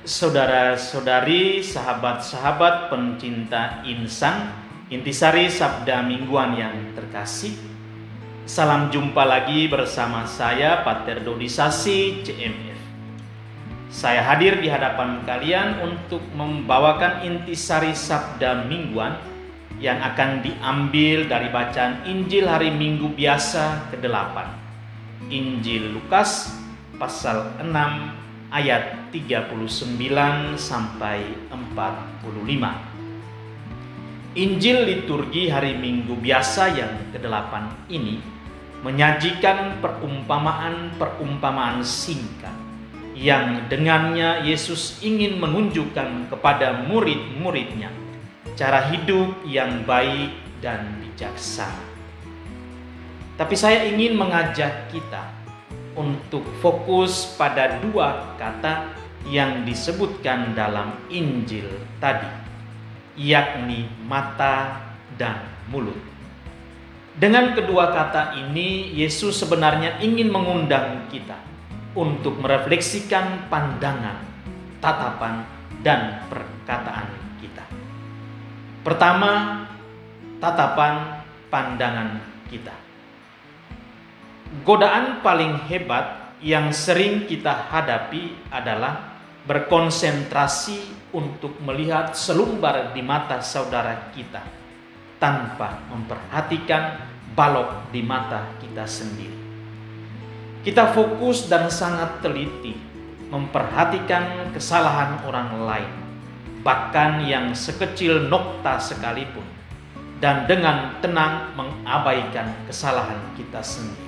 Saudara-saudari, sahabat-sahabat pencinta insan, intisari Sabda Mingguan yang terkasih, salam jumpa lagi bersama saya Pater Dodi Sasi CMF. Saya hadir di hadapan kalian untuk membawakan intisari Sabda Mingguan yang akan diambil dari bacaan Injil hari Minggu biasa ke-8. Injil Lukas pasal 6 ayat 39 sampai 45. Injil liturgi hari Minggu biasa yang ke-8 ini menyajikan perumpamaan-perumpamaan singkat yang dengannya Yesus ingin menunjukkan kepada murid-muridnya cara hidup yang baik dan bijaksana. Tapi saya ingin mengajak kita untuk fokus pada dua kata yang disebutkan dalam Injil tadi, yakni mata dan mulut. Dengan kedua kata ini, Yesus sebenarnya ingin mengundang kita untuk merefleksikan pandangan, tatapan, dan perkataan kita. Pertama, tatapan pandangan kita. Godaan paling hebat yang sering kita hadapi adalah berkonsentrasi untuk melihat selumbar di mata saudara kita tanpa memperhatikan balok di mata kita sendiri. Kita fokus dan sangat teliti memperhatikan kesalahan orang lain, bahkan yang sekecil nokta sekalipun, dan dengan tenang mengabaikan kesalahan kita sendiri.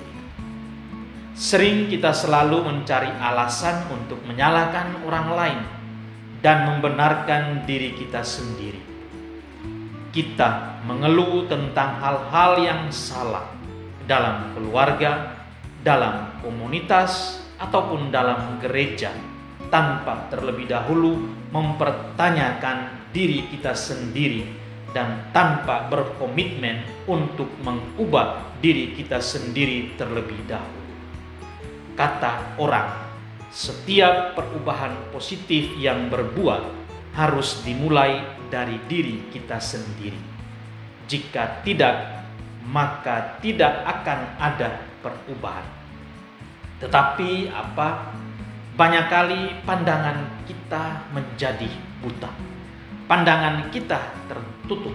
Sering kita selalu mencari alasan untuk menyalahkan orang lain dan membenarkan diri kita sendiri. Kita mengeluh tentang hal-hal yang salah dalam keluarga, dalam komunitas, ataupun dalam gereja tanpa terlebih dahulu mempertanyakan diri kita sendiri dan tanpa berkomitmen untuk mengubah diri kita sendiri terlebih dahulu. Kata orang, setiap perubahan positif yang berbuah harus dimulai dari diri kita sendiri. Jika tidak, maka tidak akan ada perubahan. Tetapi banyak kali pandangan kita menjadi buta. Pandangan kita tertutup.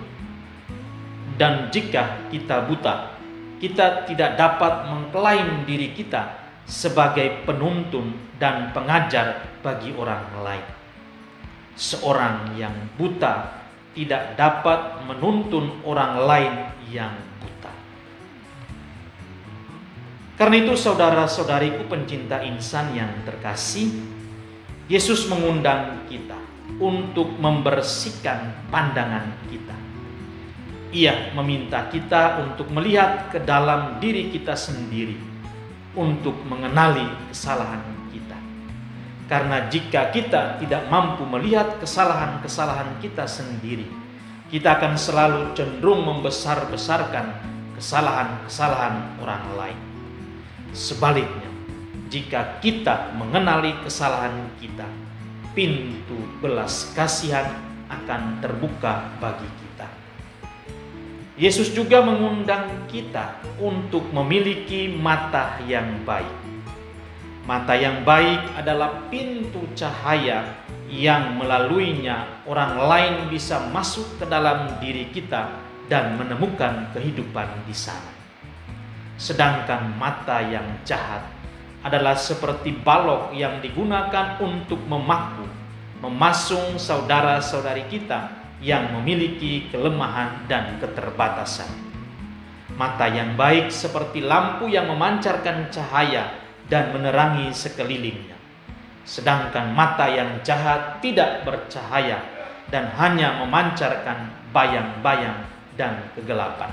Dan jika kita buta, kita tidak dapat mengklaim diri kita sebagai penuntun dan pengajar bagi orang lain. Seorang yang buta tidak dapat menuntun orang lain yang buta. Karena itu saudara-saudariku pencinta insan yang terkasih, Yesus mengundang kita untuk membersihkan pandangan kita. Ia meminta kita untuk melihat ke dalam diri kita sendiri, untuk mengenali kesalahan kita. Karena jika kita tidak mampu melihat kesalahan-kesalahan kita sendiri, kita akan selalu cenderung membesar-besarkan kesalahan-kesalahan orang lain. Sebaliknya, jika kita mengenali kesalahan kita, pintu belas kasihan akan terbuka bagi kita. Yesus juga mengundang kita untuk memiliki mata yang baik. Mata yang baik adalah pintu cahaya yang melaluinya orang lain bisa masuk ke dalam diri kita dan menemukan kehidupan di sana. Sedangkan mata yang jahat adalah seperti balok yang digunakan untuk memasung saudara-saudari kita yang memiliki kelemahan dan keterbatasan. Mata yang baik seperti lampu yang memancarkan cahaya dan menerangi sekelilingnya. Sedangkan mata yang jahat tidak bercahaya dan hanya memancarkan bayang-bayang dan kegelapan.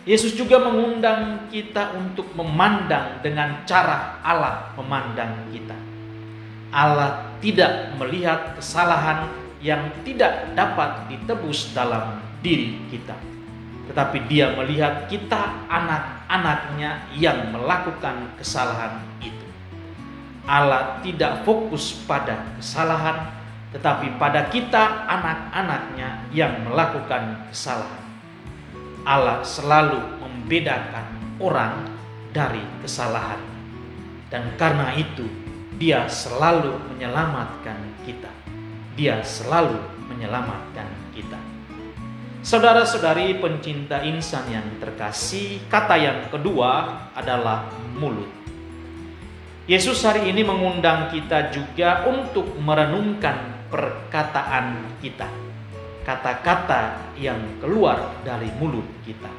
Yesus juga mengundang kita untuk memandang dengan cara Allah memandang kita. Allah tidak melihat kesalahan yang tidak dapat ditebus dalam diri kita, tetapi Dia melihat kita anak-anaknya yang melakukan kesalahan itu. Allah tidak fokus pada kesalahan, tetapi pada kita anak-anaknya yang melakukan kesalahan. Allah selalu membedakan orang dari kesalahan. Dan karena itu, Dia selalu menyelamatkan kita. Dia selalu menyelamatkan kita. Saudara-saudari pencinta insan yang terkasih, kata yang kedua adalah mulut. Yesus hari ini mengundang kita juga untuk merenungkan perkataan kita. Kata-kata yang keluar dari mulut kita.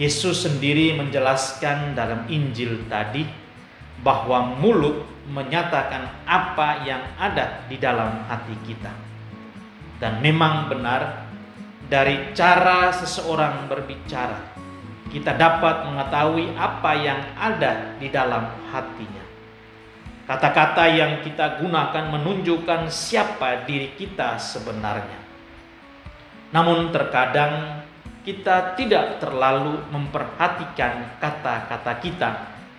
Yesus sendiri menjelaskan dalam Injil tadi bahwa mulut menyatakan apa yang ada di dalam hati kita. Dan memang benar, dari cara seseorang berbicara, kita dapat mengetahui apa yang ada di dalam hatinya. Kata-kata yang kita gunakan menunjukkan siapa diri kita sebenarnya. Namun terkadang kita tidak terlalu memperhatikan kata-kata kita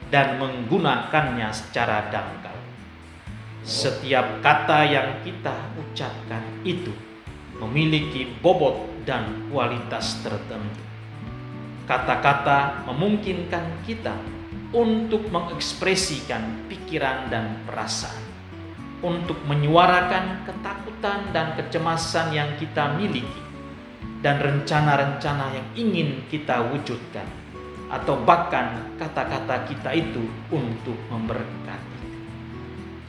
dan menggunakannya secara dangkal. Setiap kata yang kita ucapkan itu memiliki bobot dan kualitas tertentu. Kata-kata memungkinkan kita untuk mengekspresikan pikiran dan perasaan, untuk menyuarakan ketakutan dan kecemasan yang kita miliki, dan rencana-rencana yang ingin kita wujudkan, atau bahkan kata-kata kita itu untuk memberkati.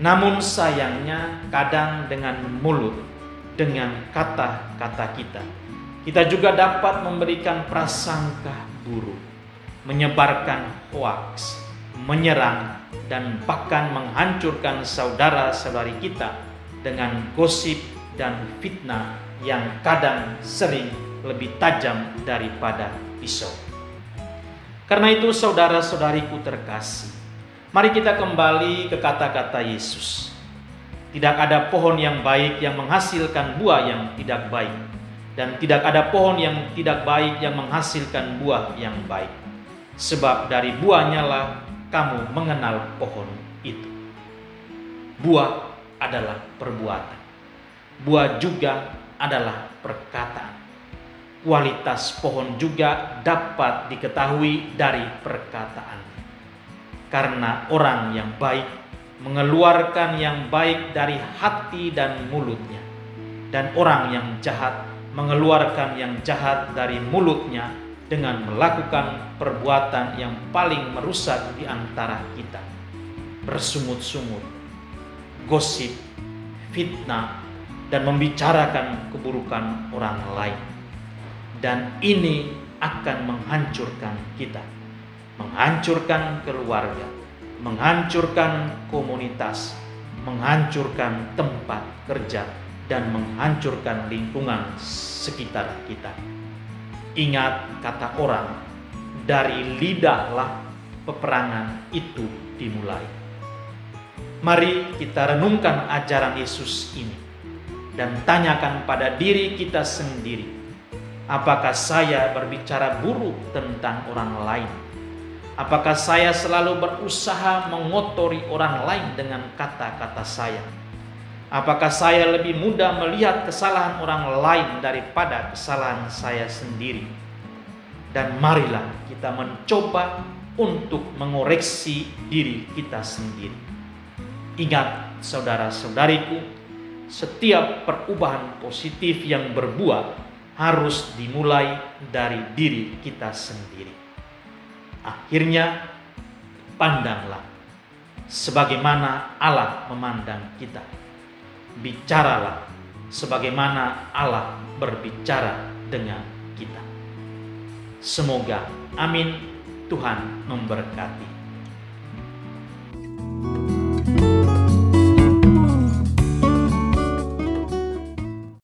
Namun sayangnya kadang dengan mulut, dengan kata-kata kita juga dapat memberikan prasangka buruk, menyebarkan hoaks, menyerang, dan bahkan menghancurkan saudara-saudari kita dengan gosip dan fitnah yang kadang sering lebih tajam daripada pisau. Karena itu saudara-saudariku terkasih, mari kita kembali ke kata-kata Yesus. Tidak ada pohon yang baik yang menghasilkan buah yang tidak baik, dan tidak ada pohon yang tidak baik yang menghasilkan buah yang baik. Sebab dari buahnya lah kamu mengenal pohon itu. Buah adalah perbuatan. Buah juga adalah perkataan. Kualitas pohon juga dapat diketahui dari perkataan. Karena orang yang baik mengeluarkan yang baik dari hati dan mulutnya, dan orang yang jahat mengeluarkan yang jahat dari mulutnya dengan melakukan perbuatan yang paling merusak di antara kita. Bersungut-sungut, gosip, fitnah, dan membicarakan keburukan orang lain. Dan ini akan menghancurkan kita, menghancurkan keluarga, menghancurkan komunitas, menghancurkan tempat kerja, dan menghancurkan lingkungan sekitar kita. Ingat kata orang, dari lidahlah peperangan itu dimulai. Mari kita renungkan ajaran Yesus ini dan tanyakan pada diri kita sendiri, apakah saya berbicara buruk tentang orang lain? Apakah saya selalu berusaha mengotori orang lain dengan kata-kata saya? Apakah saya lebih mudah melihat kesalahan orang lain daripada kesalahan saya sendiri? Dan marilah kita mencoba untuk mengoreksi diri kita sendiri. Ingat saudara-saudariku, setiap perubahan positif yang berbuah harus dimulai dari diri kita sendiri. Akhirnya, pandanglah sebagaimana Allah memandang kita. Bicaralah sebagaimana Allah berbicara dengan kita. Semoga, amin, Tuhan memberkati.